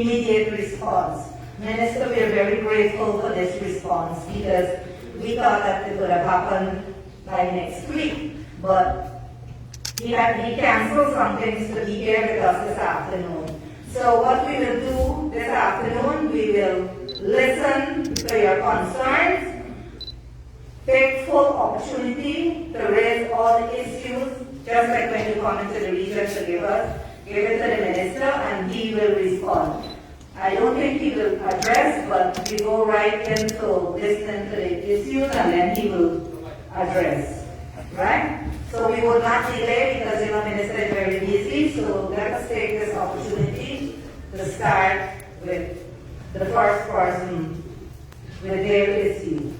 immediate response. Minister, we are very grateful for this response because we thought that it would have happened by next week, but he canceled some things to be here with us this afternoon. So what we will do this afternoon, we will listen to your concerns, take full opportunity to raise all the issues, just like when you come into the region to give it to the minister, and he will respond. I don't think he will address, but we go right into listening to the issues, and then he will address, right? So we will not delay because Minister is very busy, so let us take this opportunity to start with the first person with their issue.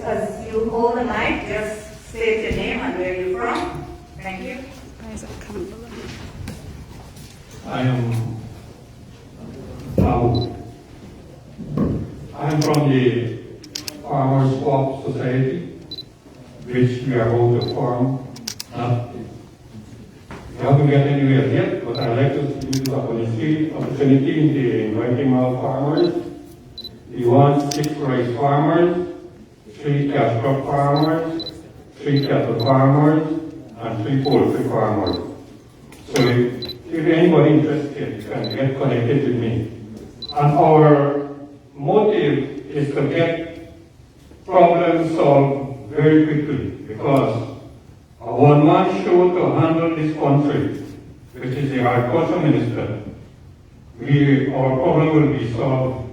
As you hold the mic, just state your name and where you're from. Thank you. I am from the Farmers Co-op Society, which we are going to form. We haven't got anywhere yet, but I'd like to use the opportunity in inviting all farmers. We want 6 rice farmers, 3 cash crop farmers, 3 cattle farmers, and 3 poultry farmers. So if anybody interested, you can get connected with me. And our motive is to get problems solved very quickly, because a one-man show to handle this country, which is the agriculture minister, our problem will be solved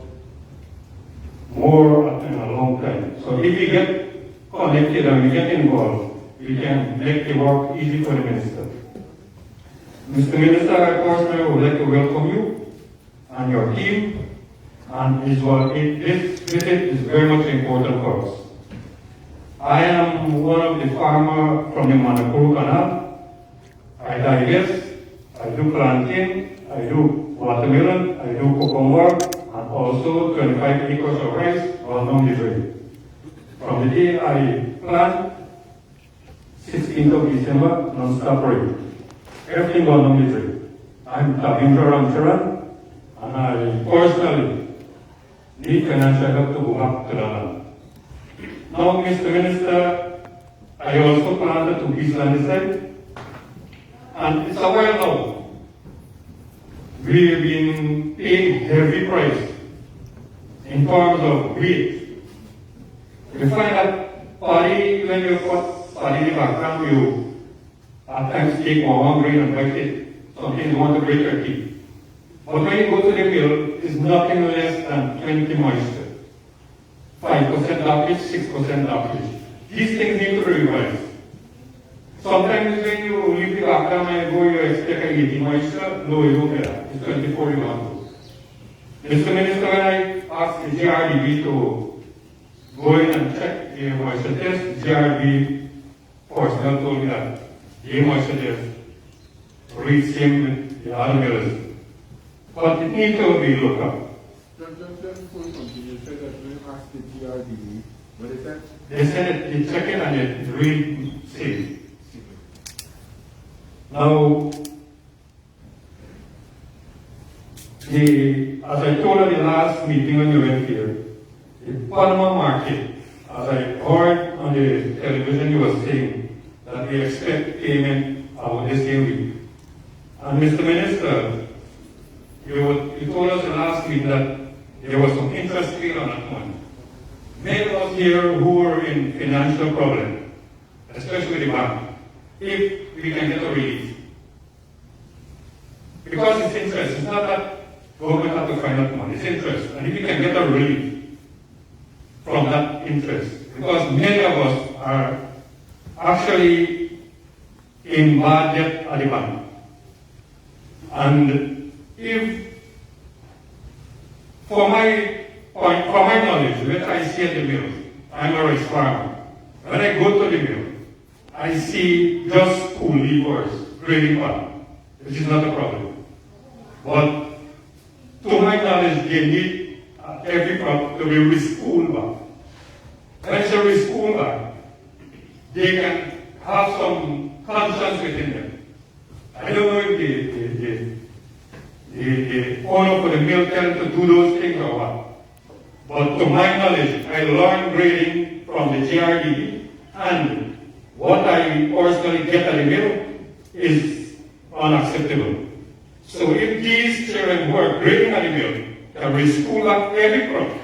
more in a long time. So if we get connected and we get involved, we can make the work easy for the minister. Mr. Minister, I personally would like to welcome you and your team, and this visit is very much important for us. I am one of the farmers from the Manakuru Canal. I digest, I do plantain, I do watermelon, I do cucumber, and also 25 acres of rice on the tree. From the day I plant, 16th of December, non-stop rain. Everything on the tree. I'm Tabindra Ramcharan, and I personally need financial help to go back to the land. Now, Mr. Minister, I also planted 2 pieces on the side, and it's a while now. We've been paying heavy price in terms of weight. You find that paddy, when you put paddy in the background, you at times take one grain and bite it. Sometimes you want to break your teeth. But when you go to the mill, it's nothing less than 20 moisture. 5% dockage, 6% dockage. These things need to be revised. Sometimes when you leave the background and go, you expect an 80 moisture. No, you don't get that. It's 24 you want to. Mr. Minister, when I asked the GRDB to go in and check the moisture test, GRDB personnel told me that the moisture test reads same with the other mills. But it needs to be looked up. Just before you continue, you said that when you asked the GRDB, what they said? They said they check it and it reads safe. Now, as I told at the last meeting when you went here, the Panama market, as I heard on the television, you were saying that they expect payment about the same week. And Mr. Minister, you told us in the last meeting that there was some interest paid on that money. Many of us here who are in financial problem, especially the bank, if we can get a relief. Because it's interest, it's not that government have to find that money, it's interest. And if we can get a relief from that interest, because many of us are actually in bad debt at the bank. And if, for my knowledge, when I see at the mill, I'm a rice farmer. When I go to the mill, I see just 2 levers grading pan, which is not a problem. But to my knowledge, they need every crop to be reschooled back. When it's a reschool back, they can have some conscience within them. I don't know if the owner for the mill tell to do those things or what. But to my knowledge, I learned grading from the GRD, and what I personally get at the mill is unacceptable. So if these children who are grading at the mill can reschool up every crop,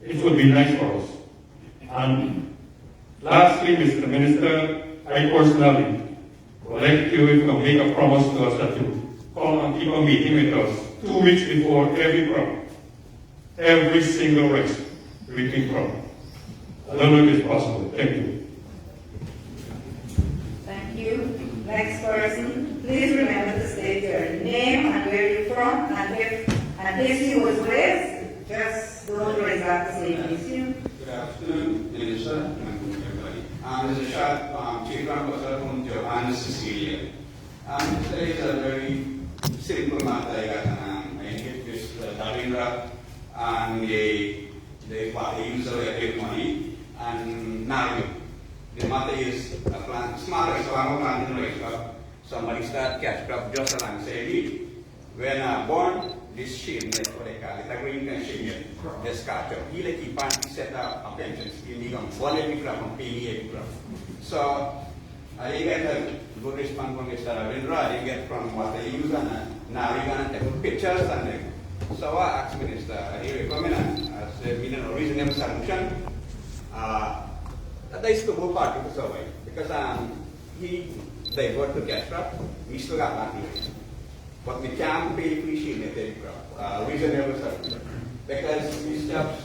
it would be nice for us. And lastly, Mr. Minister, I personally would like you to make a promise to us that you come and keep a meeting with us 2 weeks before every crop, every single rest between crop. I don't know if it's possible. Thank you. Thank you. Next person, please remember to state your name and where you're from, and if an issue was raised, just don't raise that same issue. Good afternoon, Minister, and everybody. This is a short Civic from Johanna Cecilia. Today is a very simple matter. I hit this Davindra and the party user money and now the matter is a plant smaller, so I'm not planting crop. Somebody start catch crop just along say when born this shame, like what they call it, a green shame, this catch up. He like keep on set up a pension scheme, he can one every crop and pay me every crop. So I get a good response from Mr. Ravindra, I get from what they use and now we're going to take pictures and then. So I asked Minister, here we come in as a reasonable solution. That is the whole party to survive because they got to catch crop, we still got nothing. But we can't pay appreciate every crop, reasonable solution. Because we steps,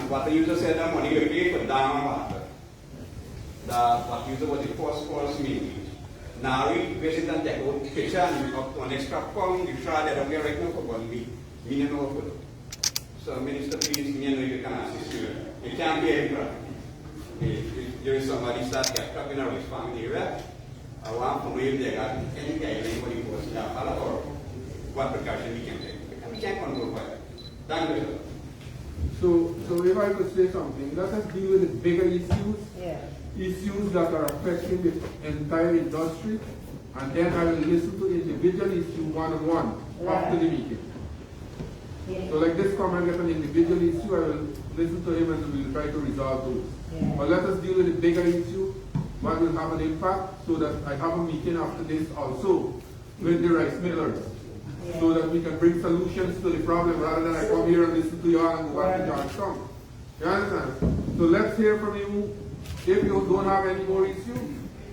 what the user said, the money we pay for down on water. What user was the first meeting. Now we visit and take out picture and up to next crop come, you try that we are right now for 1 week. So Minister, please, you can assist you. You can't be every crop. If there is somebody start catch up in a farming area, I want to read they got any guideline what it was or what precaution we can take. We can't control that. Thank you, sir. So if I could say something, let us deal with the bigger issues, issues that are affecting the entire industry, and then I will listen to individual issue one-on-one after the meeting. So like this comment get an individual issue, I will listen to him and we will try to resolve those. But let us deal with the bigger issue, what will have an impact, so that I have a meeting after this also with the rice millers, so that we can bring solutions to the problem rather than I come here and listen to you all and go back to Georgetown. You understand? So let's hear from you. If you don't have any more issues,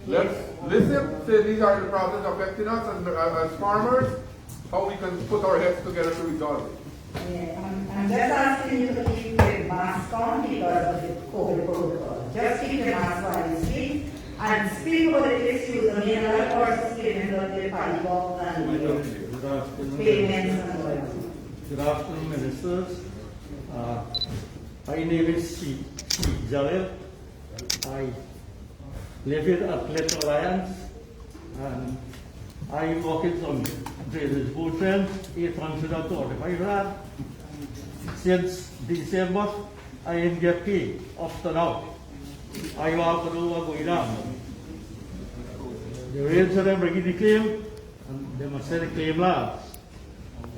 let's listen, say these are the problems affecting us as farmers, how we can put our heads together to resolve it. I'm just asking you to keep the mask on because of the COVID protocol. Just keep the mask on and speak about the issues. I mean, a lot of courses given the party walk and payments and all that. Good afternoon, Ministers. My name is Sheikh Jalil. I live in Athlete Alliance and I work in some drainage boat trends, 825 rand. Since December, I didn't get paid up to now. I want to know what's going on. The rains are bringing the claim, and they must send the claim last.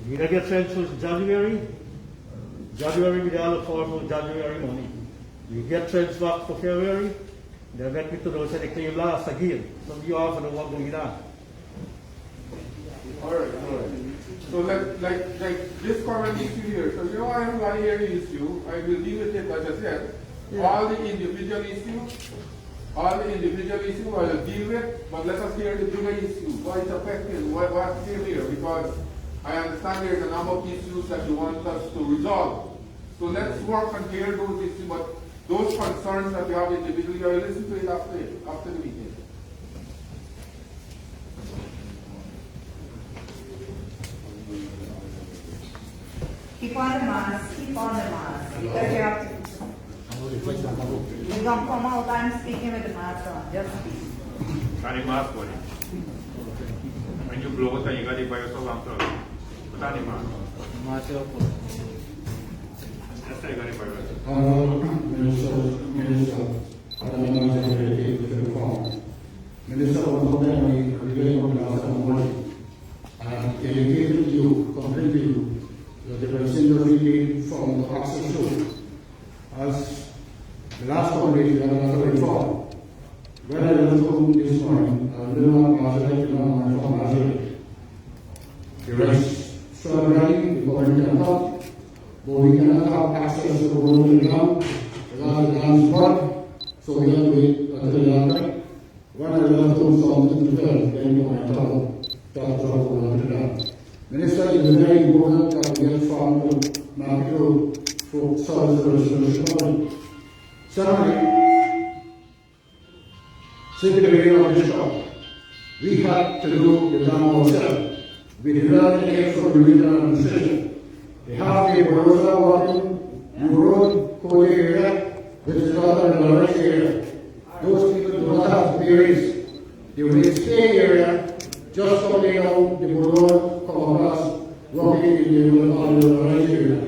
We don't get transfers in January. January, we don't look for January money. We get transfers back for February. They let me to know send the claim last again. So you have to know what's going on. All right. So like this comment issue here. So you know I have one area issue. I will deal with it as I said. Yeah. All the individual issues I will deal with, but let us hear the bigger issue. What is affecting, what's here, because I understand there is a number of issues that you want us to resolve. So let's work and hear those issues, but those concerns that you have individually, I will listen to it after the meeting. Keep on the mask, because you have to. You don't come out and speaking with the mask on, just speak. Carry mask on. When you blow it, you got it by yourself after. Put on the mask. Minister, Minister of Economy, and indicated to you, complained to you, that the President from the access road as the last complaint that I was informed. When I went home this morning, I learned from Maserati. There is strawberry, the government can talk, but we cannot have access to the road and ground because the land is broad, so we have to wait until the land right. When I left home something to tell, then you can talk over the land. Minister, it is very important that we get from the market road for solve the resolution. Secondly, simply the way of the shop. We have to do the dam ourselves. We did not take from the regional administration. They have the Barossa working, New Road, Code area, which is not in the Lawrence area. Those people do not have variance. They will stay area, just coming down the road, come across, working in the Lawrence area.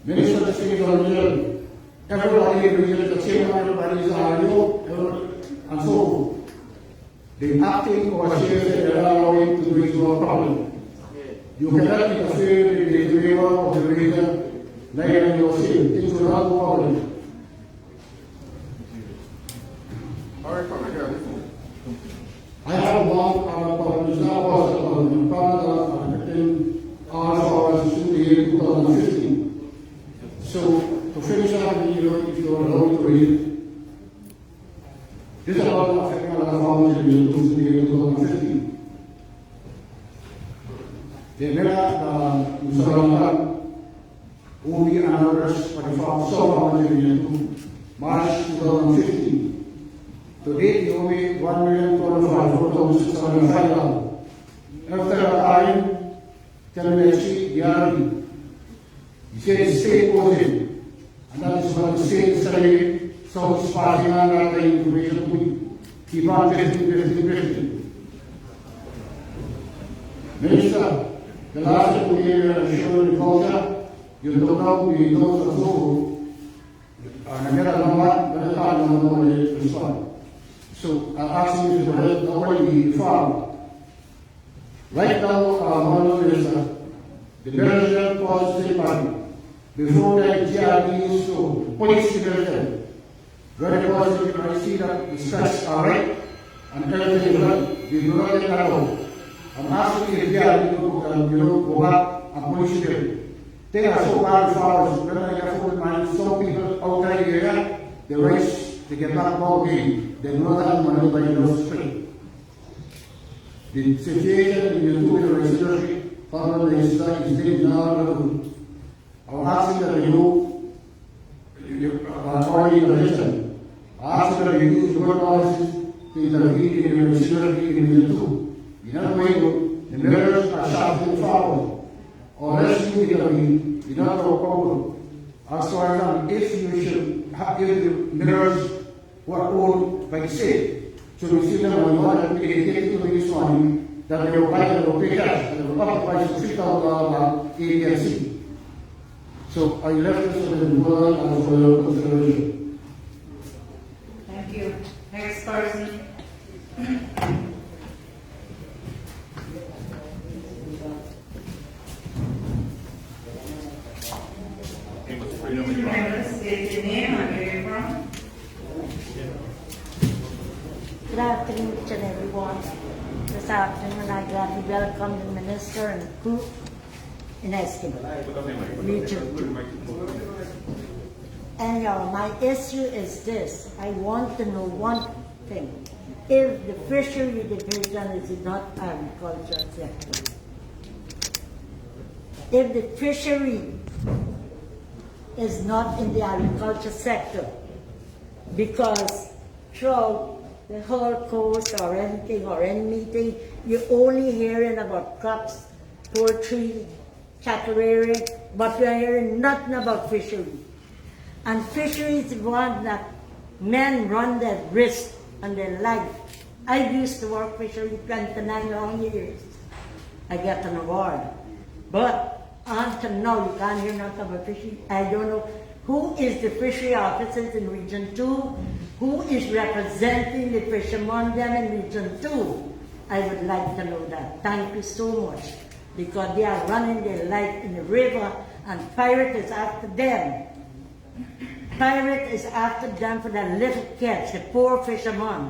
Minister of the State of the everybody in the region, the same everybody is RDO, and so forth. The acting or shares that are allowing to resolve a problem. You cannot interfere in the favor of the region, neither in your state. Things will not go forward. All right, come here. I have one problem, now was a problem in hours to the year 2015. So, to finish up, if you are allowed to read, this is about affecting our farmers in the year 2015. The Mera Musalamatan, who we and others for the farm so in March 2015. To date, you owe me $1,045,605. After a time, tell me the guarantee. He said state owes him, and that is what the state salary, so it's passing on that information to me. Keep on visiting. Minister, the last 2 years of agriculture, you took out the dose of food, and I get a number, but I can't know the response. So I ask you to help the farm. Right now, our Minister, the Belgian Positive Party, before that GRD is so police Belgium, very positive, I see that the stress are right and everything is right. We do not get that out. I'm asking the GRD to go back and police them. They are so bad as far as when I get food money, some people outside the area, they race, they get back ball game. They do not have money by the street. The situation in the two residential farmer is still now. I'm asking that you are already in the nation. I ask that you use your policies to intervene in the residential in the two. In other words, the members are shouting forward. Or else you intervene, you don't have a problem. As far as if you should have the members who are owned by the state, should receive them on one and indicate to this one that they will buy the location and they will occupy $3,000 ADLC. So I left this to the board and for your consideration. Thank you. Next person. Remember to state your name and where you're from. Good afternoon to everyone. This afternoon I gladly welcome the Minister and the group in Estimate. Anyhow, my issue is this. I want to know one thing. If the fishery division is not agriculture sector, if the fishery is not in the agriculture sector, because throughout the whole course or anything or any meeting, you're only hearing about crops, poultry, cattle rearing, but we're hearing nothing about fishery. And fishery is one that men run their risk and their life. I used to work fishery 29 long years. I got an award. But until now, you can't hear nothing about fishery. I don't know Who is the fishery officers in Region 2? Who is representing the fishermen them in Region 2? I would like to know that. Thank you so much. Because they are running their life in the river and pirate is after them. Pirate is after them for the little catch, the poor fishermen.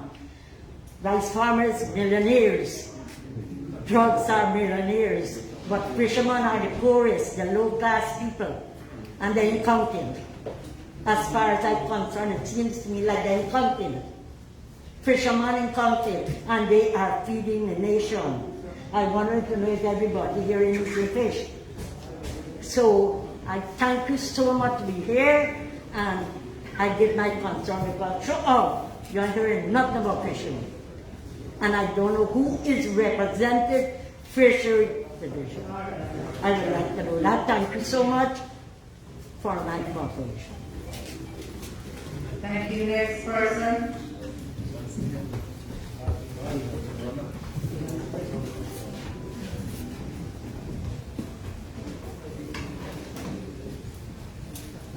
Rice farmers, millionaires. Drugs are millionaires. But fishermen are the poorest, the low-class people. And they're incounting. As far as I'm concerned, it seems to me like they're incounting. Fishermen incounting, and they are feeding the nation. I wanted to know if everybody here is eating fish. So I thank you so much to be here, and I give my concern because you're hearing nothing about fishing. And I don't know who is represented fishery division. I would like to know that. Thank you so much for my cooperation. Thank you. Next person.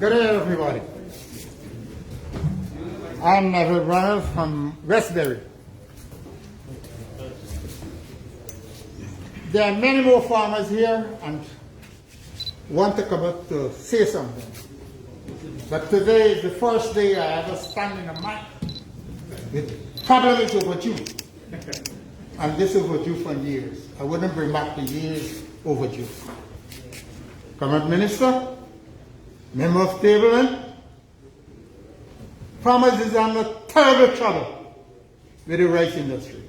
Good day, everybody. I'm Neville Ronald from Westbury. There are many more farmers here and want to come up to say something. But today is the first day I ever stand in a mic. The problem is overdue. And this overdue for years. I wouldn't bring back the years overdue. Current Minister, member of Parliament, farmers is under terrible trouble with the rice industry.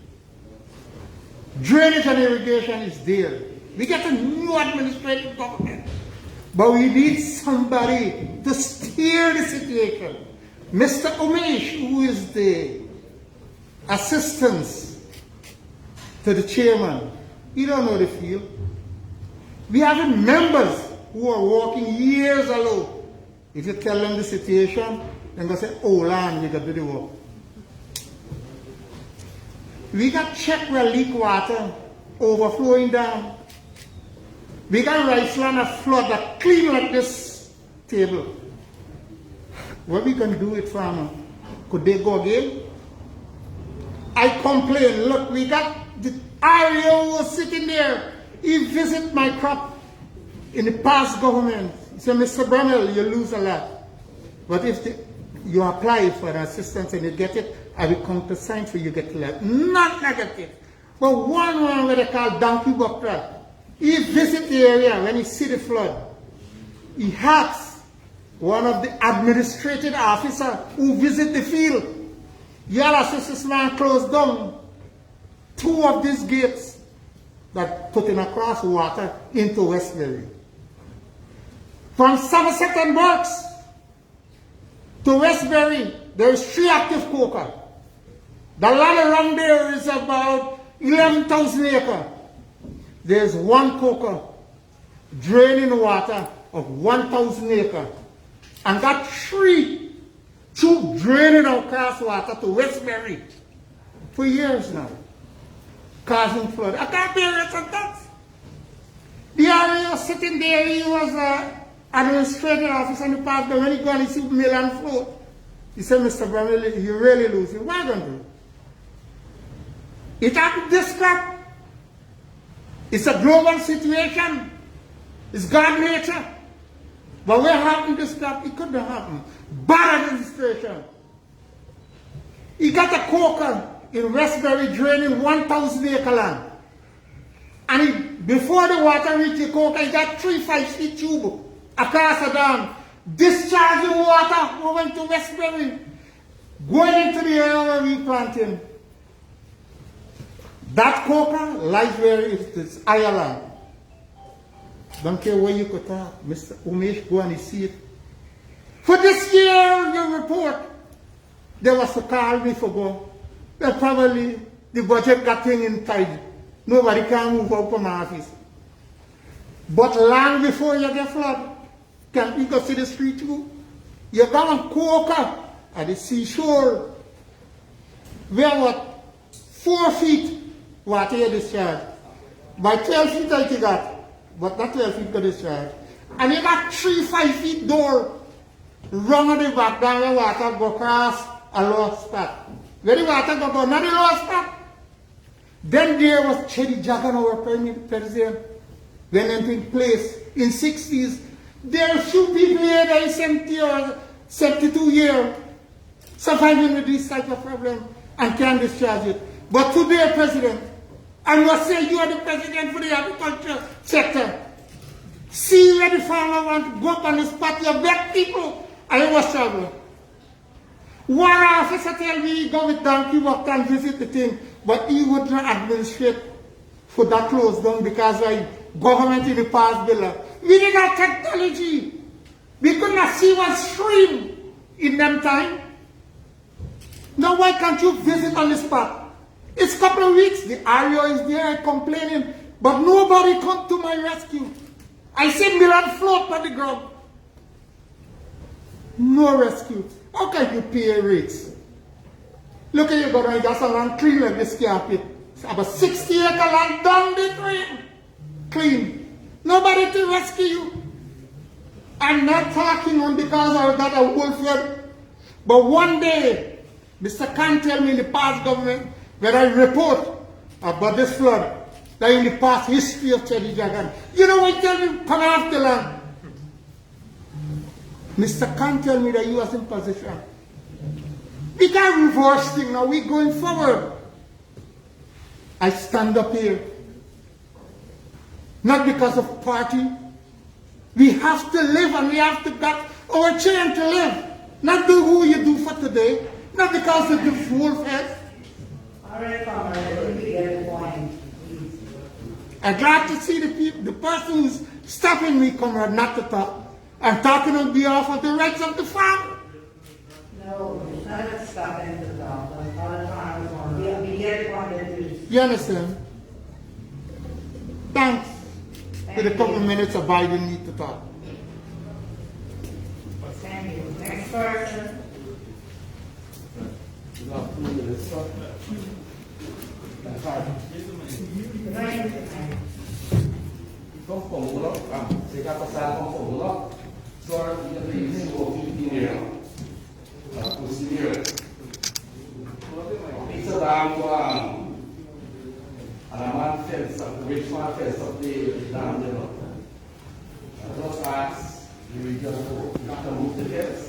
Drainage and irrigation is there. We get a new administrative government, but we need somebody to steer the situation. Mr. Umesh, who is the assistant to the chairman, he don't know the field. We have members who are working years alone. If you tell them the situation, they're going to say, oh, land, you got to do the work. We got check well leak water overflowing down. We got rice land a flood that clean like this table. What we going to do with farmer? Could they go again? I complain, look, we got the REO was sitting there. He visit my crop in the past government. He said, Mr. Brunel, you lose a lot. But if you apply for an assistance and you get it, I will countersign for you get less. Not negative. But one where they call Donkey Buckra, he visit the area when he see the flood. He asks one of the administrative officers who visit the field, y'all assist this man close down 2 of these gates that putting across water into Westbury. From Somerset and Berks to Westbury, there is 3 active coca. The land around there is about 11,000 acres. There's 1 coca draining water of 1,000 acres. And got 3 draining across water to Westbury for years now, causing flood. I can't bear it at that. The area sitting there, he was an administrative officer in the past, but when he got his mill and float, he said, Mr. Brown, you're really losing. What are you going to do? It happened this crop. It's a global situation. It's God nature. But what happened this crop? It couldn't happen. Bad administration. He got a coker in Westbury draining 1,000 acre land. And before the water reached the coker, he got 3 5-feet tube across the dam, discharging water over to Westbury, going into the area where we planting. That coker lies where it is Ireland. Don't care where you could talk. Mr. Umesh, go and see it. For this year, your report, there was a call me for go. Well, probably the budget got thing in tight. Nobody can move out from office. But long before you get flood, can you go see the street too? You got a coker at the seashore. Where what? 4 feet water you discharge. By 12 feet I got. But not 12 feet to discharge. And you got 3 5-feet door Wrong on the back down the water go across a low spot. Where the water go, not the low spot. Then there was Cherry Jagan, our president, when it took place in 60s. There are few people here that is 70 or 72 years surviving with this type of problem and can discharge it. But today, President, I must say you are the president for the agriculture sector. See where the farmer wants to go up on the spot, you beg people, and it was trouble. One officer tell me he go with donkey, walk and visit the thing, but he would not administrate for that closed down because the government in the past bill. We did not technology. We could not see one stream in them time. Now why can't you visit on the spot? It's a couple of weeks, the RIO is there complaining, but nobody come to my rescue. I see million float on the ground. No rescue. How can you pay rates? Look at you go down, got some land clean like this carpet. It's about 60 acre land down the drain. Clean. Nobody to rescue you. I'm not talking on because I got a welfare. But one day, Mr. Khan tell me in the past government, when I report about this flood, that in the past history of Cherry Jagan. You know what I tell me? Come off the land. Mr. Khan tell me that he was in position. We can't reverse things now. We're going forward. I stand up here. Not because of party. We have to live and we have to get our children to live. Not do who you do for today. Not because of the full head. All right, Comrade, I think we get the point. I'm glad to see the people, the person who's stopping me, comrade, not to talk. I'm talking on behalf of the rights of the farmer. No, it's not a stop and the talk. All the farmers want. We get the point. You understand? Thanks for the couple of minutes of Biden need to talk. Thank you. Next person. Không phổ lắm, sẽ các quốc gia không phổ lắm. Do nhận định những bộ phim nhiều, của Civic. Bisa dalam alaman fence, which one fence of the dalam jenuh. Those acts, you have to move the fence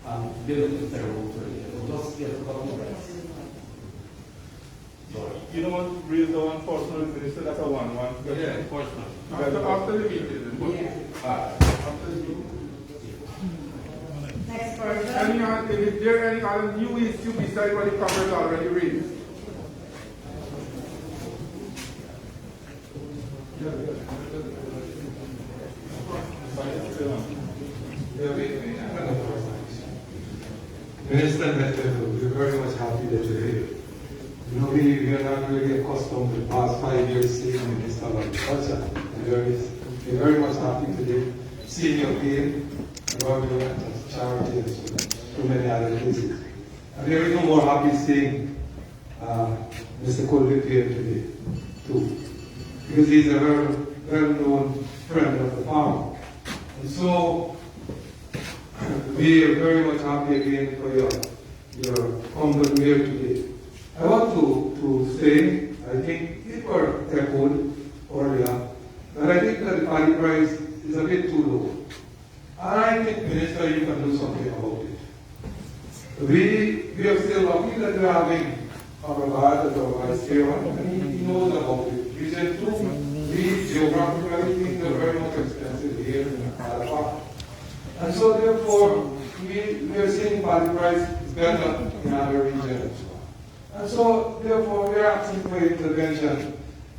and build the territory. Those get the government. You don't want to raise the one person minister, that's a one. Yeah, enforcement. After the meeting. Yeah. After the meeting. Next person. Is there any other new issue besides what the Congress already raised? Minister, we're very much happy that you're here. You know, we are not really accustomed to the past 5 years seeing Minister of Agriculture. We're very much happy today seeing you again and what you went to charity and so many other places. And we're even more happy seeing Mr. Colby here today, too. Because he's a very well-known friend of the farmer. And so, we are very much happy again for your humble here today. I want to say, I think it was echoed earlier, that I think that the paddy price is a bit too low. And I think, Minister, you can do something about it. We are still lucky that we are having our guard as our vice chairman, and he knows about it. Region 2, we geographically things are very much expensive here in Alabama. And so therefore, we are seeing paddy price is better in other regions. And so therefore, we are asking for intervention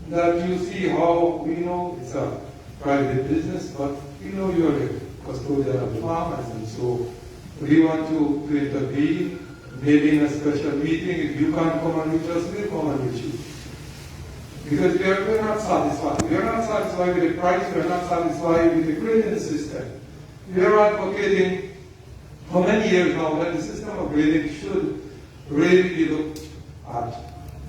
that you see how we know it's a private business, but we know you are the custodian of the farmers, and so we want to intervene, maybe in a special meeting. If you can't come and reach us, we'll come and reach you. Because we are not satisfied. We are not satisfied with the price, we are not satisfied with the grading system. We are advocating for many years now that the system of grading should really be looked at,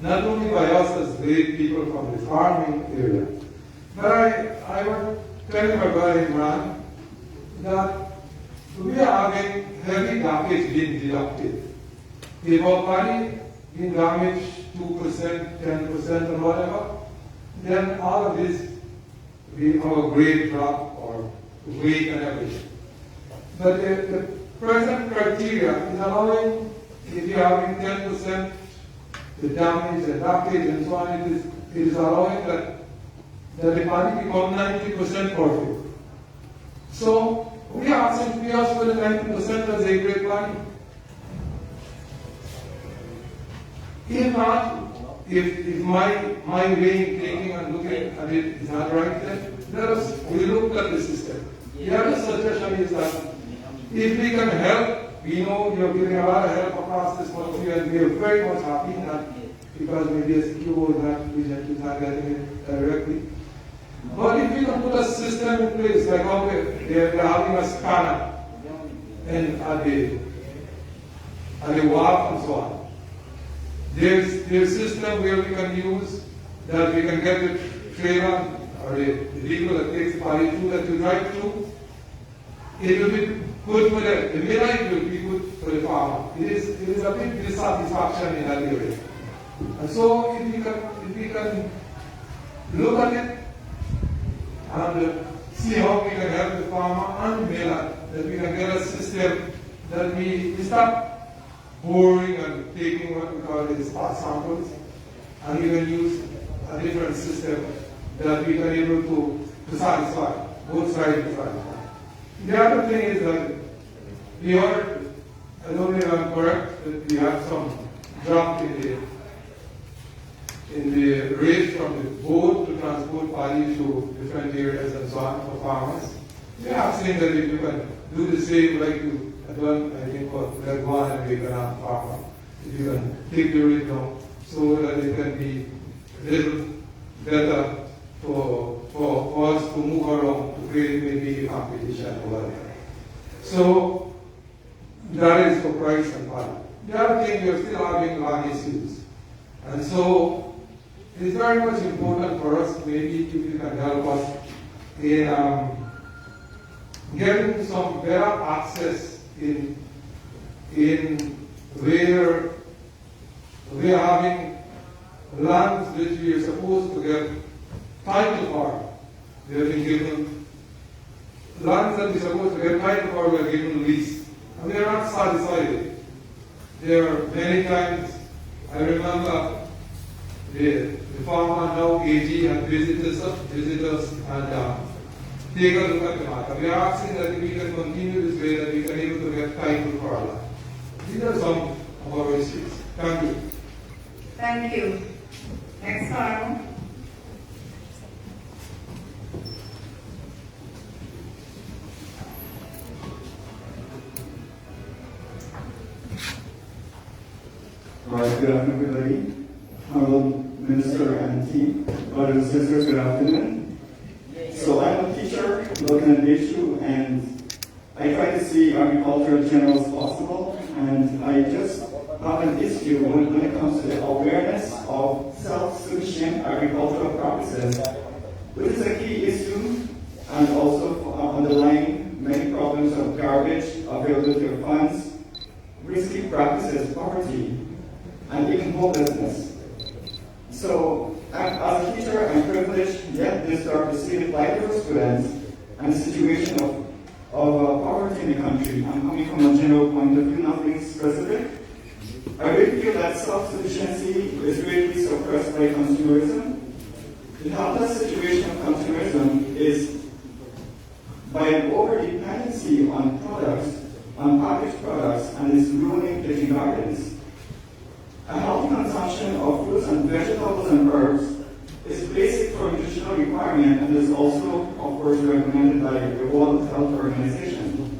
not only by us as great people from the farming area, but I want to tell my brother Imran that we are having heavy damage being deducted. If our body being damaged 2%, 10% or whatever, then all of this we our grade drop or weight and everything. But the present criteria is allowing, if you are having 10% the damage, the blockage and so on, it is allowing that the body become 90% perfect. So we are asking to pay us for the 90% as a grade body. If not, if my way of thinking and looking at it is not right, then let us relook at the system. The other suggestion is that if we can help, we know you're giving a lot of help across this country, and we are very much happy that because maybe a CQO is not region is not getting it directly. But if we can put a system in place, like how they're having a scanner and at the WAP and so on. There's a system where we can use that we can get the trailer or the vehicle that takes the body through that you drive through. It will be good for the midnight will be good for the farmer. It is a big dissatisfaction in that area. And so if we can look at it and see how we can help the farmer and the miller, that we can get a system that we stop boring and taking what we call the spot samples, and we can use a different system that we can able to satisfy both sides of the The other thing is that we heard, I don't know if I'm correct, that we have some drop in the rate from the boat to transport paddy to different areas and so on for farmers. We are saying that if you can do the same like you have done, I think, for Guyana and Guyana farmer, if you can take the rate down so that it can be a little better for us to move around to create maybe a competition or whatever. So that is for price and value. The other thing, we are still having land issues. And so it is very much important for us, maybe if you can help us in getting some better access in where we are having lands which we are supposed to get title for. We have been given lands that we are supposed to get title for, we are given lease. And we are not satisfied. There are many times, I remember the farmer now AG had visited us and take a look at the matter. We are asking that if we can continue this way, that we can able to get title for our land. These are some of our issues. Thank you. Thank you. Next one. Good afternoon, everybody. Honorable Minister and team, brothers and sisters, good afternoon. So I'm a teacher looking at the issue, and I try to see agriculture as general as possible, and I just have an issue when it comes to the awareness of self-sufficient agricultural practices, which is a key issue, and also underlying many problems of garbage, availability of funds, risky practices, poverty, and even homelessness. So, as a teacher, I'm privileged yet disturbed to see the plight of students and the situation of poverty in the country. I'm coming from a general point of view, nothing specific. I really feel that self-sufficiency is greatly suppressed by consumerism. The helpless situation of consumerism is by an over-dependency on products, on packaged products, and is ruining kitchen gardens. A healthy consumption of fruits and vegetables and herbs is basic for nutritional requirement and is also, of course, recommended by the World Health Organization.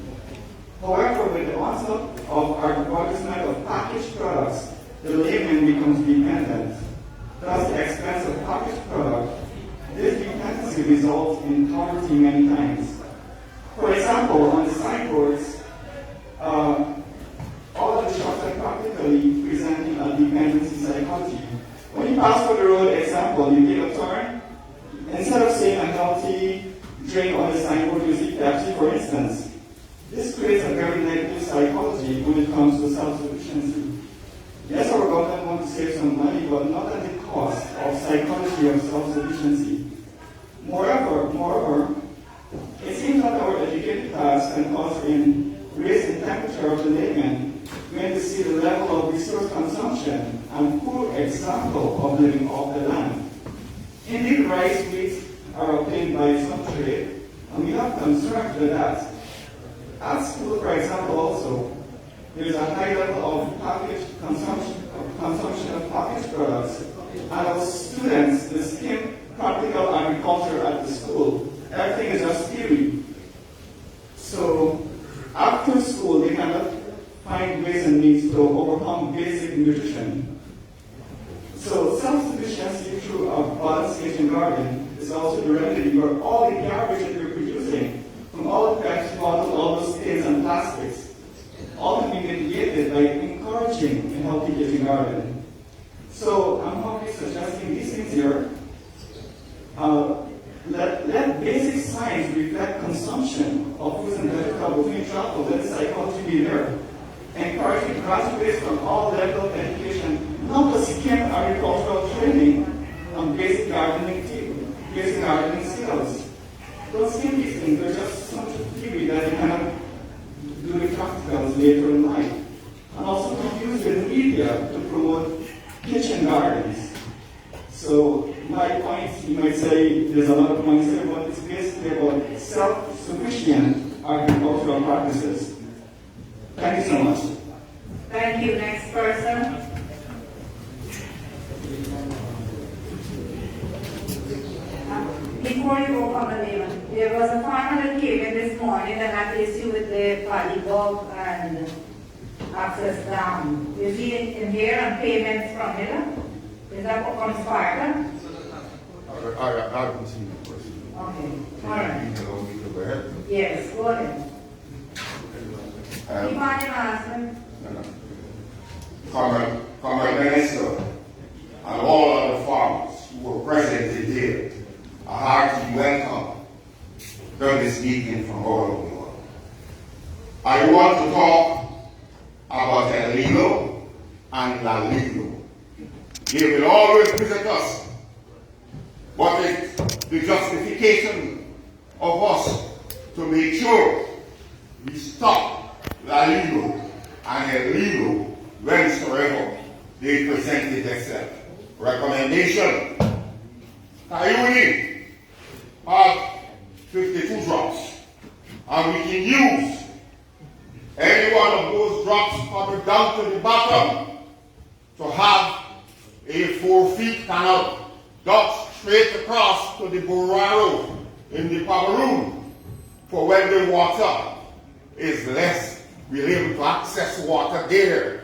However, with the onslaught of advertisement of packaged products, the layman becomes dependent. Thus, the expense of packaged product, this dependency results in poverty many times. For example, on the signboards, all of the shops are practically presenting a dependency psychology. When you pass for the road example, you take a turn, instead of saying a healthy drink on the signboard, you see Pepsi, for instance. This creates a when it comes to self-sufficiency. Yes, our government wants to save some money, but not at the cost of psychology of self-sufficiency. Moreover, it seems that our educated class can cause in raising temperature of the layman when they see the level of resource consumption and poor example of living off the land. Indeed, rice wheat are obtained by some trade, and we have concerns with that. At school, for example, also, there is a high level of consumption of packaged products, and our students, they skim practical agriculture at the school. Everything is just theory. So, after school, they cannot find ways and means to overcome basic nutrition. So, self-sufficiency through a balanced kitchen garden is also the remedy for all the garbage that we're producing, from all the plastic bottles, all those stains and plastics, all can be mitigated by encouraging a healthy kitchen garden. So, I'm humbly suggesting these things here. Let basic science reflect consumption of foods and vegetables between travel. Let the psychology be there. Encouraging graduates from all levels of education not to skim agricultural training on basic gardening skills. Don't skim these things. They're just some theory that you cannot do the practicals later in life. And also confuse with media to promote kitchen gardens. So my point, you might say, there's a lot of points here, but it's basically about self-sufficient agricultural practices. Thank you so much. Thank you. Next person. Before you go, Kamala, there was a farmer that came in this morning that had issue with the polygog and access dam. Is he in here on payments from Miller? Is that what comes Sparta? I haven't seen the person. Okay, all right. Go ahead. Yes, go ahead. Keep on your answer. Comrade Minister and all other farmers who were present today, a hearty welcome during this meeting from all over the world. I want to talk about El Nino and La Nino. They will always visit us, but it's the justification of us to make sure we stop La Nino and El Nino whensoever they presented themselves. Recommendation: Cayuni have 52 drops, and we can use any one of those drops coming down to the bottom to have a 4-foot canal dug straight across to the Buraro in the Cameroon, for when the water is less, we're able to access water there.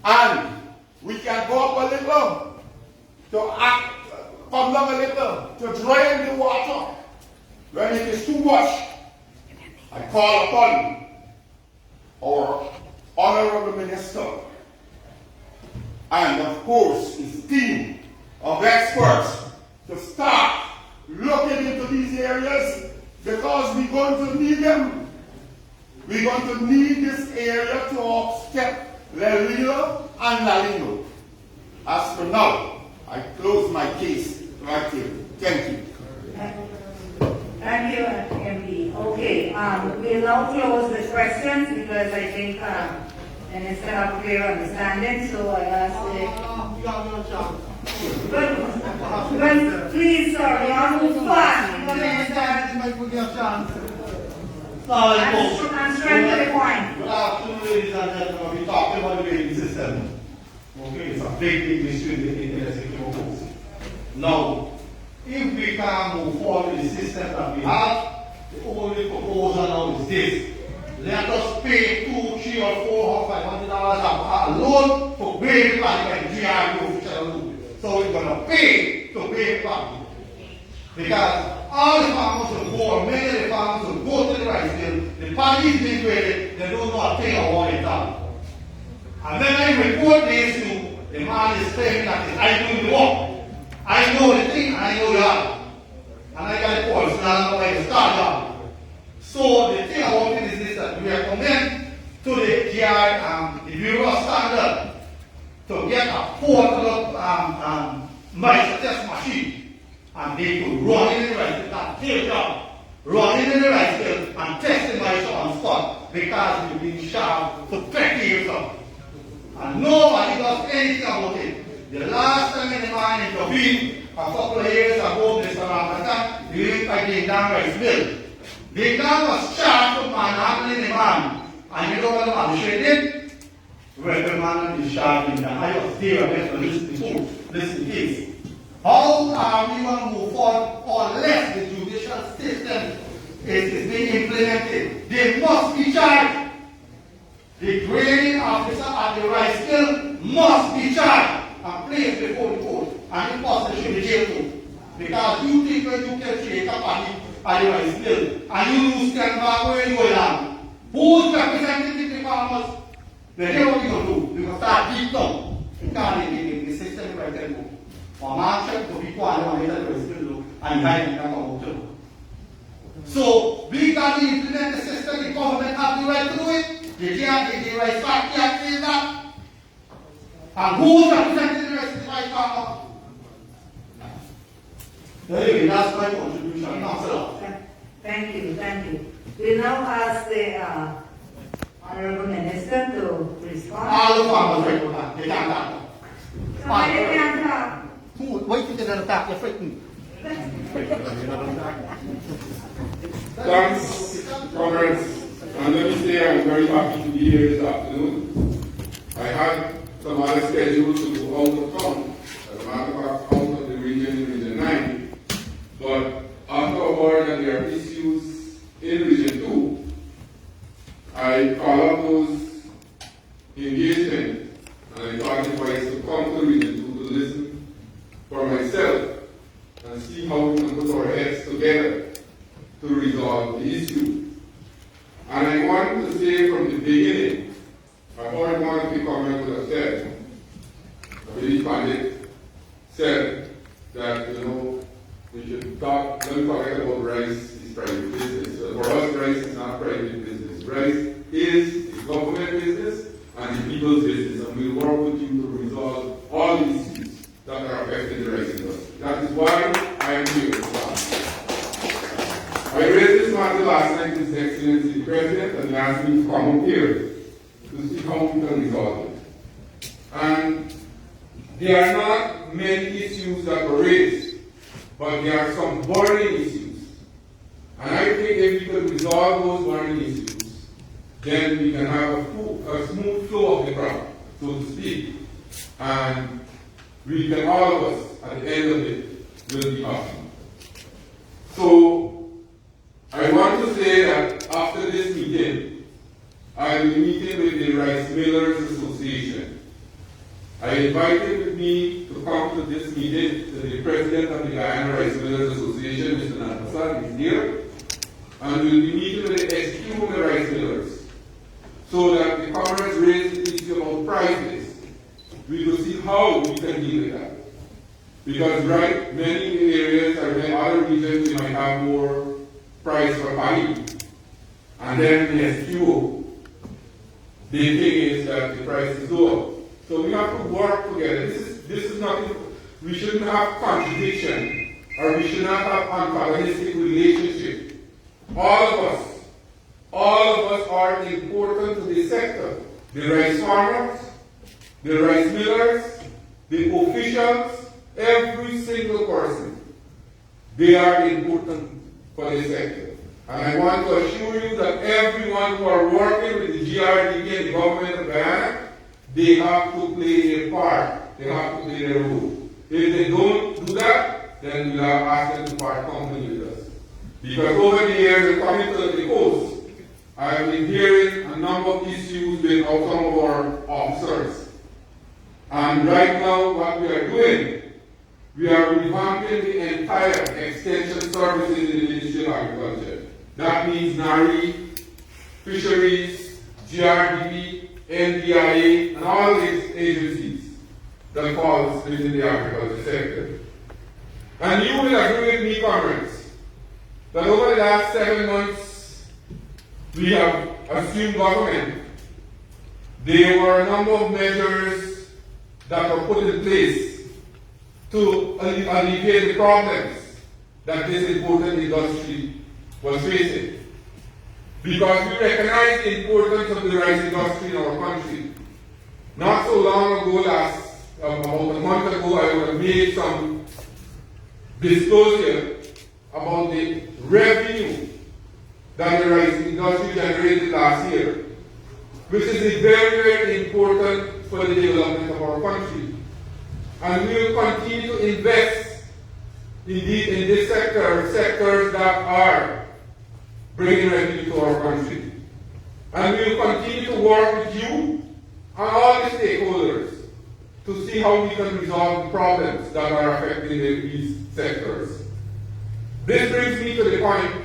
And we can go up a little to come down a little to drain the water. When it is too much, I call upon our Honorable Minister and of course his team of experts to start looking into these areas, because we're going to need them. We're going to need this area to offset La Nina and La Nino. As for now, I close my case right here. Thank you. Thank you, MD. Okay, we'll now close the questions because I think Minister have clear understanding, so I ask But please, sir, you are move fast. And straight to the point. Good afternoon, ladies and gentlemen. We're talking about the rating system. Okay, it's a big issue in the sector course. Now, if we can move forward with the system that we have, the only proposal now is this. Let us pay $200, $300, $400, $500 a loan for waive planning by the GRU official loan. So we're going to pay to waive planning. Because all the farmers will go, many of the farmers will go to the rice field, the paddy is being graded, they don't know a thing about what it's done. And then I report the issue, the man is claiming that I do the work. I know the thing, and I know the other. And I got the policy, and I know where to start down. So the thing about it is this, that we recommend to the the Bureau of Standard to get a portable measure test machine, and they could run in the rice field and take job, run in the rice field and test the measure on spot because we've been sharp for 30 years now. And nobody does anything about it. The last time the man intervened a couple of years ago, Mr. Ramatan, during the Guyana rice mill. The Guyana was charged for manhandling the man. And you know what the magistrate did? Reprimanded the charge in the I was there to listen to listen to case. How are we going to move forward unless the judicial system is being implemented? They must be charged. The grading officer at the rice mill must be charged and placed before the court. And if possible, should be jailed too. Because you think when you can create a party at the rice mill and you lose stand back where you go down, who's representing the farmers? Then here's what we're going to do. We're going to start deep down. You can't the system right there. Or market to be quiet on the rice mill and guide them out too. So we got to implement the system. The government have the right to do it. The rice factory can't say that. And who's representing the rice farmer? Anyway, that's my contribution. Thank you. We now ask the Honorable Minister to respond. All the farmers right now, they can't talk. Somebody can't talk. Why did they not attack? You're frightened. Thanks, comrades. And let me say I'm very happy to be here this afternoon. I had some other schedules to go out of town. As a matter of fact, out of the region 9. But after a word that there are issues in Region 2, I call up those engagement and I thought it wise to come to Region 2 to listen for myself and see how we can put our heads together to resolve the issue. And I want to say from the beginning, I heard one of the comments would have said, I believe Pandit said that, we should talk, don't forget about rice is private business. For us, rice is not private business. Rice is the government business and the people's business, and we'll work with you to resolve all the issues that are affecting the rice industry. That is why I am here to talk. I raised this matter last night with His Excellency the President, and he asked me to come up here to see how we can resolve it. And there are not many issues that were raised, but there are some burning issues. And I think if we could resolve those burning issues, then we can have a smooth flow of the crowd, so to speak. And we can, all of us, at the end of it, will be happy. So, I want to say that after this meeting, I will be meeting with the Rice Millers Association. I invited with me to come to this meeting the President of the Guyana Rice Millers Association, Mr. Natasar, is here, and we'll be meeting with the SQ of the Rice Millers, so that the comrades raise the issue about prices. We will see how we can deal with that. Because many areas or many other regions we might have more price per paddy. And then the SQ, the thing is that the price is lower. So we have to work together. This is not, we shouldn't have contradiction, or we should not have antagonistic relationship. All of us are important to the sector. The rice farmers, the rice millers, the officials, every single person. They are important for the sector. And I want to assure you that everyone who are working with the GRDP and the government of Guyana, they have to play their part. They have to play their role. If they don't do that, then we'll ask them to part company with us. Because over the years of coming to the coast, I have been hearing a number of issues with some of our officers. And right now, what we are doing, we are revamping the entire extension services in the Ministry of Agriculture. That means NARI, Fisheries, GRDP, NDIA, and all these agencies that falls within the agriculture sector. And you will agree with me, comrades, that over the last 7 months, we have assumed government, there were a number of measures that were put in place to alleviate the problems that this important industry was facing. Because we recognize the importance of the rice industry in our country. Not so long ago, about a month ago, I would have made some disclosure about the revenue that the rice industry generated last year, which is very, very important for the development of our country. And we will continue to invest in this sectors that are bringing revenue to our country. And we will continue to work with you and all the stakeholders to see how we can resolve the problems that are affecting these sectors. This brings me to the point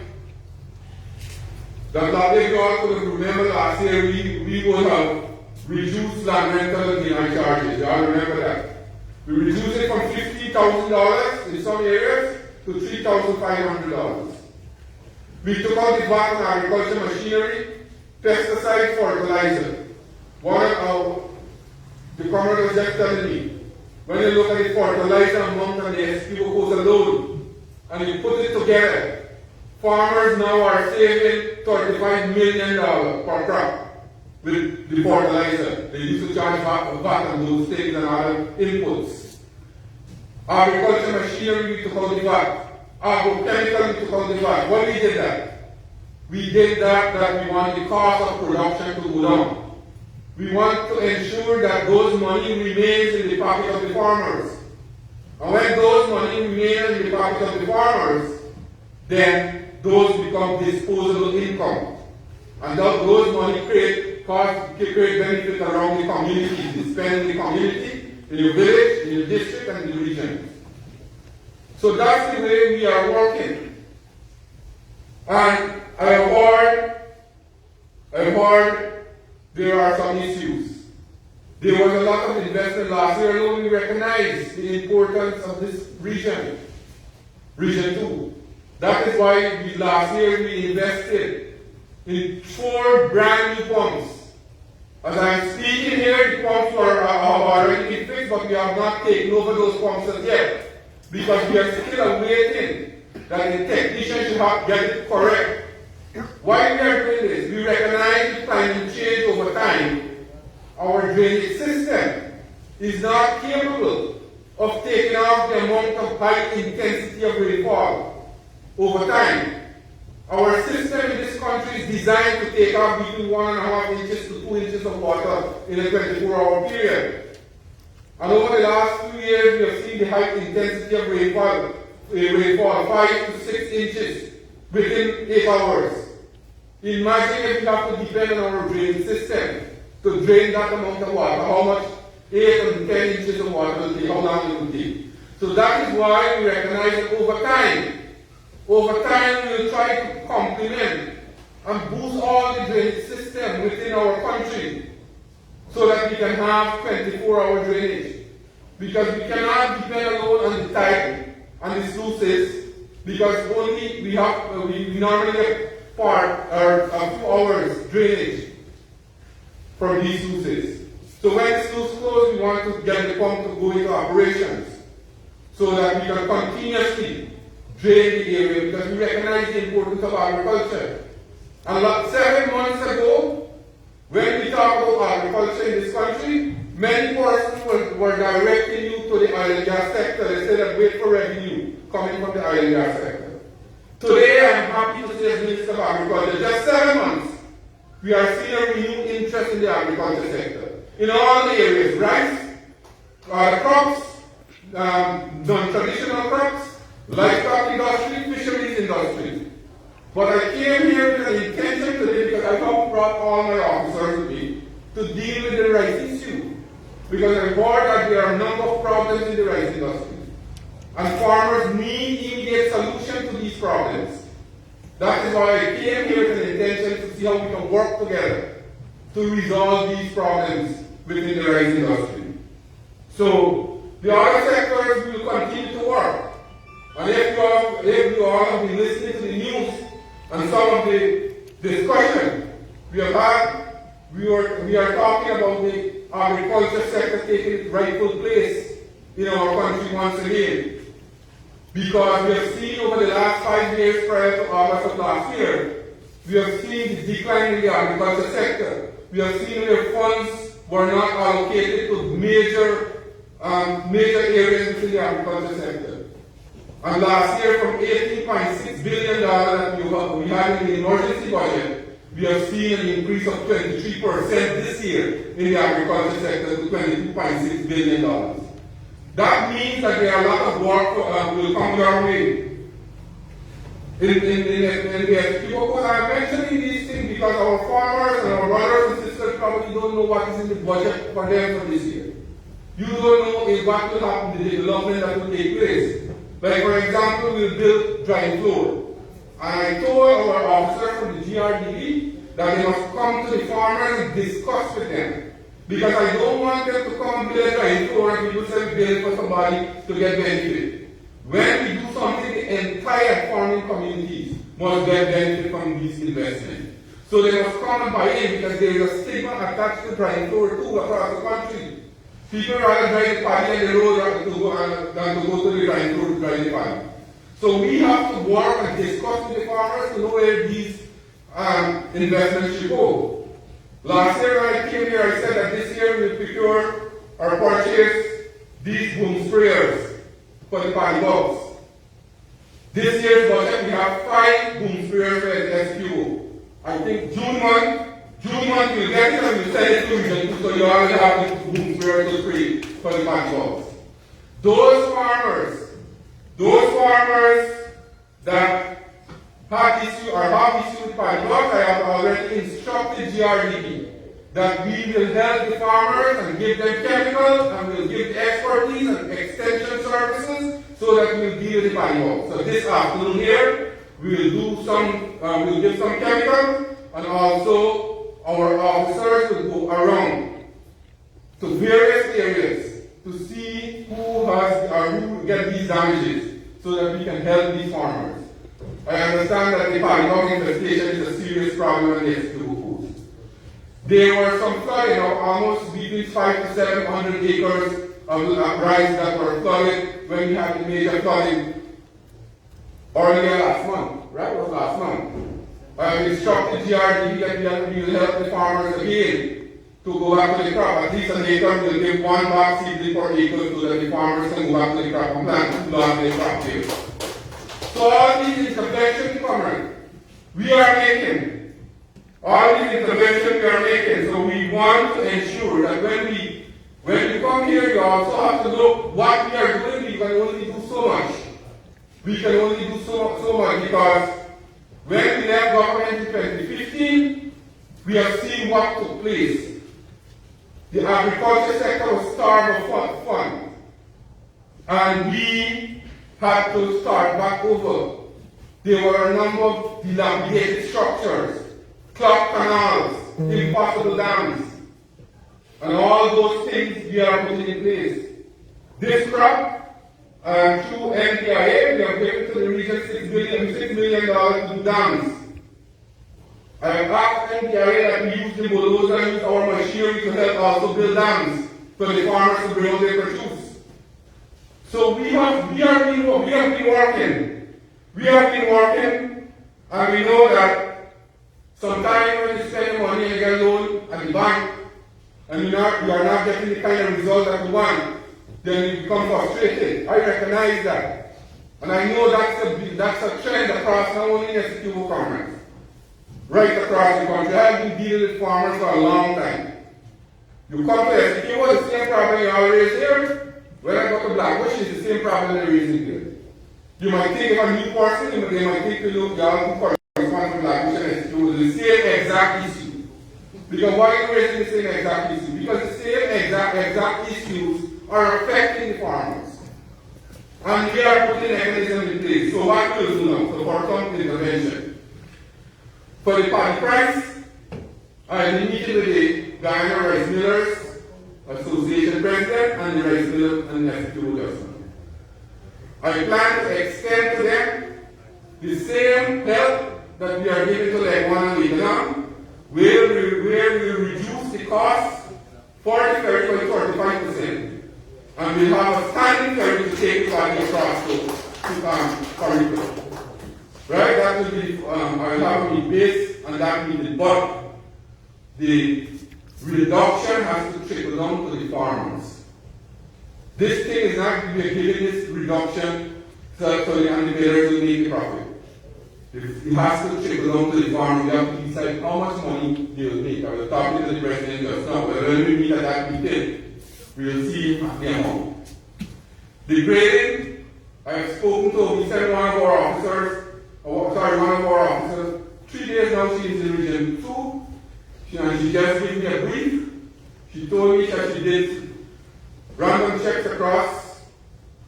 that if you all could have remembered last year, we would have reduced land rental and demand charges. You all remember that? We reduced it from $50,000 in some areas to $3,500. We took out the VAT on agriculture machinery, pesticide, fertilizer. The comrade was just telling me, when you look at the fertilizer amount and the SQ goes alone, and you put it together, farmers now are saving $35 million per crop with the fertilizer. They used to charge VAT on those things and other inputs. Agriculture machinery, we took out the VAT. Agrochemical, we took out the VAT. Why we did that? We did that we want the cost of production to go down. We want to ensure that those money remains in the pocket of the farmers. And when those money remain in the pocket of the farmers, then those become disposable income. And those money create benefit around the community. They spend in the community, in your village, in your district, and in the region. So that's the way we are working. And I heard there are some issues. There was a lot of investment last year alone. We recognize the importance of this region, Region 2. That is why last year we invested in 4 brand new pumps. As I'm speaking here, the pumps are already been fixed, but we have not taken over those pumps as yet, because we are still awaiting that the technician should get it correct. Why we are doing this? We recognize the climate change over time. Our drainage system is not capable of taking off the amount of high intensity of rainfall over time. Our system in this country is designed to take off between 1.5 inches to 2 inches of water in a 24-hour period. And over the last 2 years, we have seen the high intensity of rainfall 5 to 6 inches within 8 hours. Imagine if we have to depend on our drainage system to drain that amount of water, how much 8 and 10 inches of water will take, how long it will take. So that is why we recognize that over time we will try to complement and boost all the drainage system within our country so that we can have 24-hour drainage. Because we cannot depend alone on the tide and the sluices, because only we normally get a few hours drainage from these sluices. So when the sluice close, we want to get the pump to go into operations so that we can continuously drain the area, because we recognize the importance of agriculture. And 7 months ago, when we talk about agriculture in this country, many persons were directing you to the oil and gas sector instead of wait for revenue coming from the oil and gas sector. Today, I am happy to say, as Minister of Agriculture, just 7 months, we are seeing a renewed interest in the agriculture sector. In all the areas, rice, crops, non-traditional crops, livestock industry, fisheries industry. But I came here with an intention today, because I have brought all my officers with me to deal with the rice issue. Because I heard that there are a number of problems in the rice industry. And farmers need immediate solution to these problems. That is why I came here with an intention to see how we can work together to resolve these problems within the rice industry. So the other sectors will continue to work. And if you all have been listening to the news and some of the discussion we have had we are talking about the agriculture sector taking its rightful place in our country once again. Because we have seen over the last 5 years prior to August of last year, we have seen the decline in the agriculture sector. We have seen where funds were not allocated to major areas within the agriculture sector. And last year, from $18.6 billion that we had in the emergency budget, we have seen an increase of 23% this year in the agriculture sector to $22.6 billion. That means that there are a lot of work will come your way. In the executive, I'm mentioning these things because our farmers and our brothers and sisters probably don't know what is in the budget for them for this year. You don't know what will happen, the development that will take place. Like for example, we'll build dry floor. And I told our officer from the GRDB that they must come to the farmers and discuss with them. Because I don't want them to come build a dry floor and people say build for somebody to get benefit. When we do something, the entire farming communities must get benefit from these investments. So they must come and buy in because there is a stigma attached to dry floor too across the country. People rather drive the paddy on the road than to go to the dry floor to drive the paddy. So we have to work and discuss with the farmers to know where these investments should go. Last year when I came here, I said that this year we'll procure or purchase these boom sprayers for the paddy bogs. This year's budget, we have 5 boom sprayers for the SQO. I think June month we'll get it and we'll send it to region so you already have the boom sprayer to spray for the paddy bogs. Those farmers that have issue with paddy bogs, I have already instructed GRDB that we will help the farmers and give them chemicals and we'll give the expertise and extension services so that we'll deal with the paddy bogs. So this afternoon here, we'll give some chemicals and also our officers will go around to various areas to see who get these damages so that we can help these farmers. I understand that the paddy bog infestation is a serious problem in the SQO coast. There were some flooding of almost between 500 to 700 acres of rice that were flooded when we had the major flooding earlier last month, right? It was last month. I instructed GRDB that we will help the farmers again to go back to the crop. At least an acre will give 1 bag seedling per acre so that the farmers can go back to the crop and plant to plant their crop there. So all these interventions, comrades, we are making. All these interventions we are making. So we want to ensure that when you come here, you also have to look what we are doing. We can only do so much. We can only do so much because when we left government in 2015, we have seen what took place. The agriculture sector was starved of funds. And we had to start back over. There were a number of dilapidated structures, clogged canals, impossible dams, and all those things we are putting in place. This crop, through NPIA, we have given to the region $6 million to do dams. I have asked NPIA that we use the bulldozer and use our machinery to help also build dams for the farmers to grow their produce. So we have been working. We have been working, and we know that sometimes when you spend money and you get a loan at the bank, and you are not getting the kind of result that you want, then you become frustrated. I recognize that. And I know that's a trend across not only the SQO farmers, right across the country. I have been dealing with farmers for a long time. You come to SQO, the same problem you always hear. When I go to Blackbush, it's the same problem they're raising here. You might think of a new person, they might think you look down for correspond to Blackbush and SQO, the same exact issue. Because why are you raising the same exact issue? Because the same exact issues are affecting the farmers. And we are putting mechanisms in place. So what will we do now? So for some intervention. For the paddy price, I have been meeting with the Guyana Rice Millers Association President and the Rice Miller and the SQO Justin. I plan to extend to them the same help that we are giving to Legwan and Lebanon, where we reduce it costs 40 ferry for 35%. And we have a standing ferry to take the body across to Corridor. Right? That will be, I will have to be based, and that will be the bulk. The reduction has to trickle down to the farmers. This thing is not we are giving this reduction so the animators will make a profit. It has to trickle down to the farmers. We have to decide how much money they will make. I was talking to the president just now, but when we meet at that meeting, we will see the amount. The grading, I have spoken to, he said one of our officers, 3 days now she's in Region 2, and she just gave me a brief. She told me that she did random checks across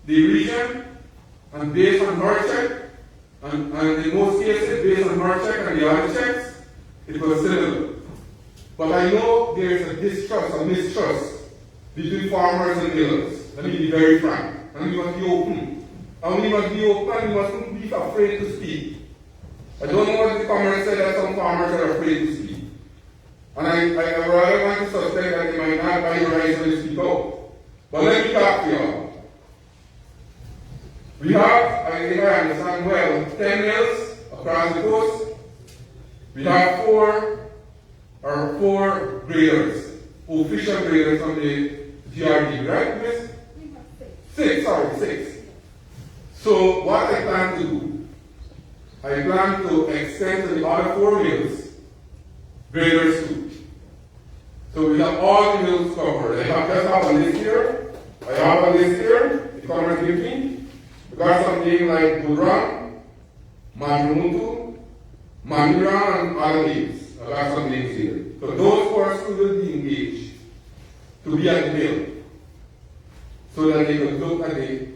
the region, and based on her check, and in most cases, based on her check and the other checks, it was similar. But I know there is a distrust, a mistrust between farmers and millers. Let me be very frank. And we must be open. And we must be open and we mustn't be afraid to speak. I don't know what the comments said that some farmers are afraid to speak. And I rather want to suspect that they might not buy the rights to speak out. But let me talk to y'all. We have, I think I understand well, 10 mills across the coast. We have four graders, official graders from the GRD, right, Miss? Six. So what I plan to do, I plan to extend to the other 4 mills, graders too. So we have all the mills covered. I just have a list here. I have a list here, the Commerce give me. We got something like Budran, Manumutu, Manura, and other names. I got some names here. So those persons will be engaged to be at the mill so that they can look at the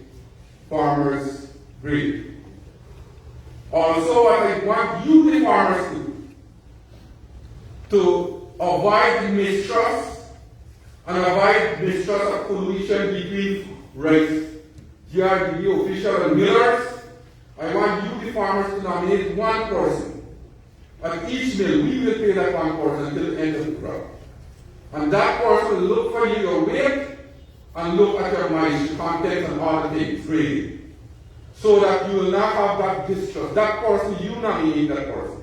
farmer's grade. Also, what I want you, the farmers, to avoid the mistrust and avoid mistrust of collusion between rights, GRD officials and millers. I want you, the farmers, to nominate one person. At each mill, we will pay that one person until the end of the crop. And that person will look for you your weight and look at your moisture content and all the things, really. So that you will not have that distrust. That person, you nominate that person.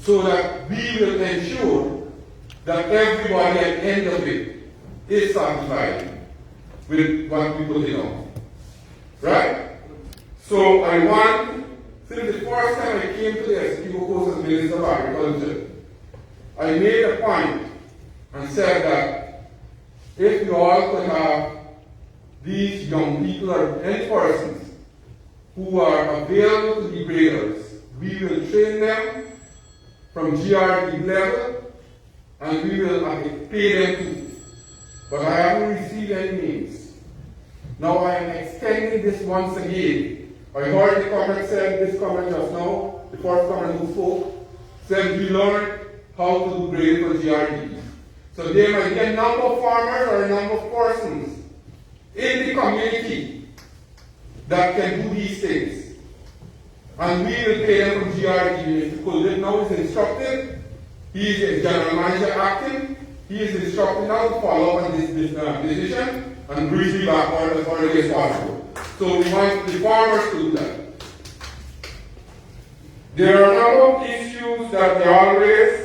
So that we will ensure that everybody at the end of it is satisfied with what we put in on. Right? So I want, since the first time I came to the Essequibo Coast as Minister of Agriculture, I made a point and said that if you all could have these young people or any persons who are available to be graders, we will train them from GRD level and we will pay them too. But I haven't received any names. Now I am extending this once again. I heard the comment said, this comment just now, the first comment who spoke, said we learned how to do grading for GRD. So there might be a number of farmers or a number of persons in the community that can do these things. And we will pay them from GRD. Mr. Kuldip now is instructed. He is a general manager acting. He is instructed now to follow up on this decision and bring me back as early as possible. So we want the farmers to do that. There are a number of issues that they all raise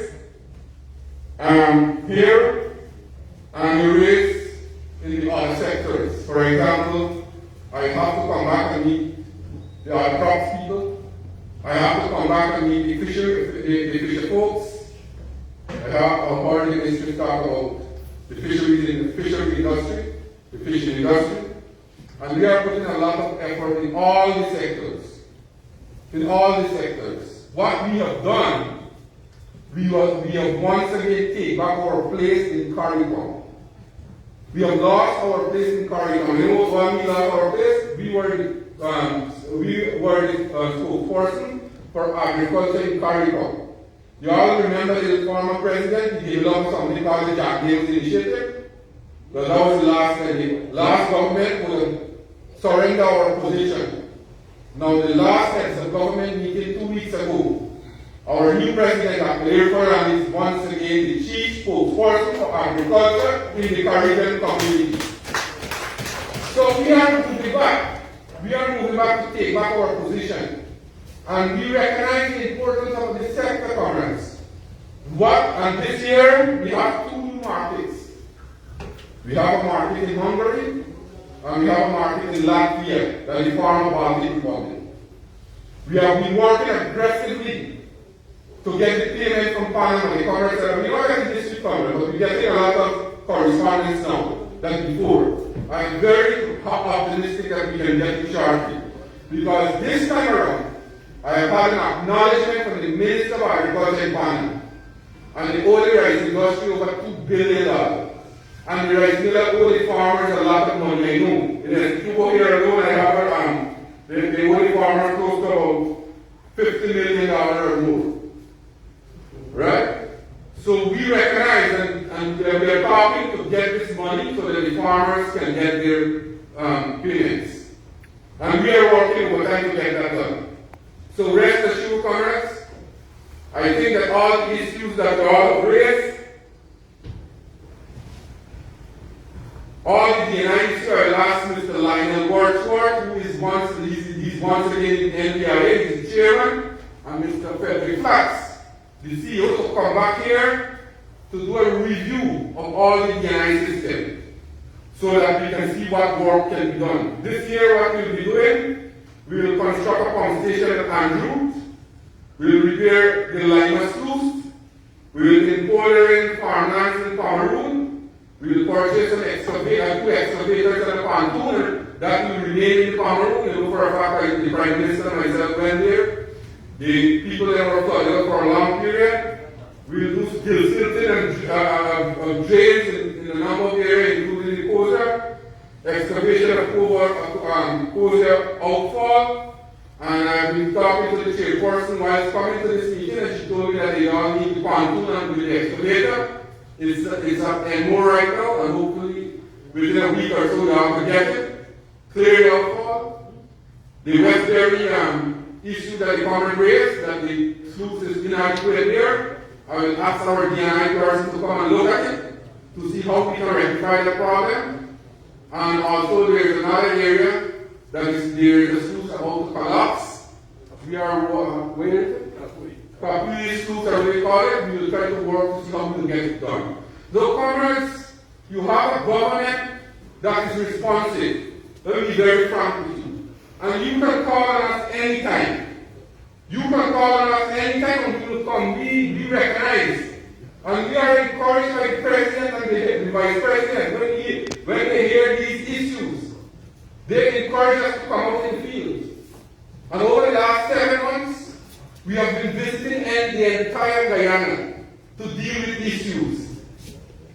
here and we raise in the other sectors. For example, I have to come back and meet the other crops people. I have to come back and meet the fisher folks. I have heard the ministry talk about the fisheries in the fishery industry, the fishing industry. And we are putting a lot of effort in all the sectors. In all the sectors. What we have done, we have once again taken back our place in CARICOM. We have lost our place in CARICOM. You know when we lost our place? We were the spokesperson for agriculture in CARICOM. You all remember the former president, he developed something called the Jack Daniels Initiative. But that was the last government would surrender our position. Now the last heads of government meeting 2 weeks ago, Our new president of Parliamentary is once again the chief spokesperson for agriculture in the Caribbean community. So we are moving back. We are moving back to take back our position. And we recognize the importance of the sector conference. And this year we have two new markets. We have a market in Hungary and we have a market in Latvia, that is the former Baltic Republic. We have been working aggressively to get the payment from Panama. The Congress said, we don't get the district coverage, but we're getting a lot of correspondence now than before. I'm very optimistic that we can get to Sharkey. Because this time around, I have had an acknowledgement from the Minister of Agriculture in Panama. And the oil rice industry over $2 billion. And the rice miller owe the farmers a lot of money. I know. In a 2 year alone, I have the oil farmers close to about $50 million or more. Right? So we recognize and we are talking to get this money so that the farmers can get their payments. And we are working overtime to get that done. So rest assured, Congress, I think that all the issues that are all raised, all the DNI issues, I'll ask Mr. Lionel Wordsworth, who is once again in the NPIA, he's the chairman, and Mr. Frederick Flax, the CEO, to come back here to do a review of all the DNI system so that we can see what work can be done. This year, what we'll be doing, we will construct a pump station at Andrews, we will repair the Lima sluice, we will import in farmlands in Cameroon, we will purchase two excavators and a pontoon that will remain in Cameroon. You know for a fact that the Prime Minister and myself went there. The people there were flooded for a long period. We will do silting and drains in a number of areas, including the Koza, excavation of Koza outfall. And I've been talking to the chairperson while coming to this meeting, and she told me that they all need the pontoon and the excavator. It's at more right now, and hopefully within a week or so they'll to get it, clear the outfall. The Westbury issue that the comment raised, that the sluice is inadequate there, I will ask our DNI person to come and look at it to see how we can rectify the problem. And also there is another area that is there is a sluice about to collapse. We are waiting. Kapui sluice, as we call it, we will try to work to see how we can get it done. So, comrades, you have a government that is responsive. Let me be very frank with you. And you can call on us anytime. You can call on us anytime and we will come. We recognize. And we are encouraged by the President and the Vice President when they hear these issues. They encourage us to come out in the field. And over the last 7 months, we have been visiting the entire Guyana to deal with issues.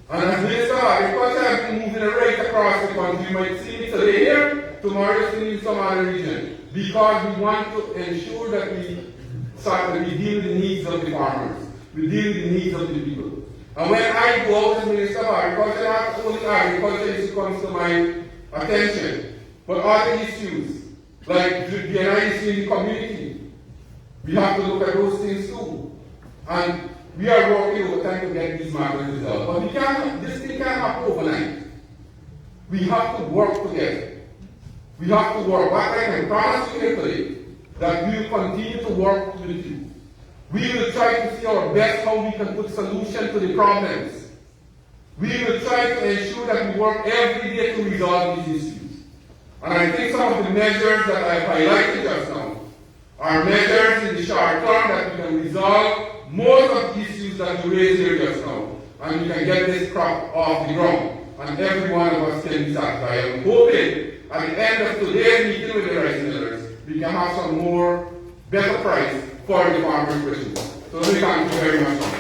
And as Minister of Agriculture, I've been moving right across the country. You might see me today here, tomorrow you'll see me in some other region. Because we want to ensure that we deal with the needs of the farmers. We deal with the needs of the people. And when I go out as Minister of Agriculture, not only agriculture issue comes to my attention, but other issues, like the DNI issue in the community. We have to look at those things too. And we are working overtime to get these matters resolved. But this thing can't happen overnight. We have to work together. We have to work. What I can promise you today, that we will continue to work with you. We will try to see our best how we can put solutions to the problems. We will try to ensure that we work every day to resolve these issues. And I think some of the measures that I highlighted just now are measures in the short term that we can resolve most of the issues that you raised here just now. And we can get this crop off the ground. And every one of us can be satisfied. I'm hoping at the end of today's meeting with the rice millers, we can have some more better price for the farmers' Christmas. So thank you very much.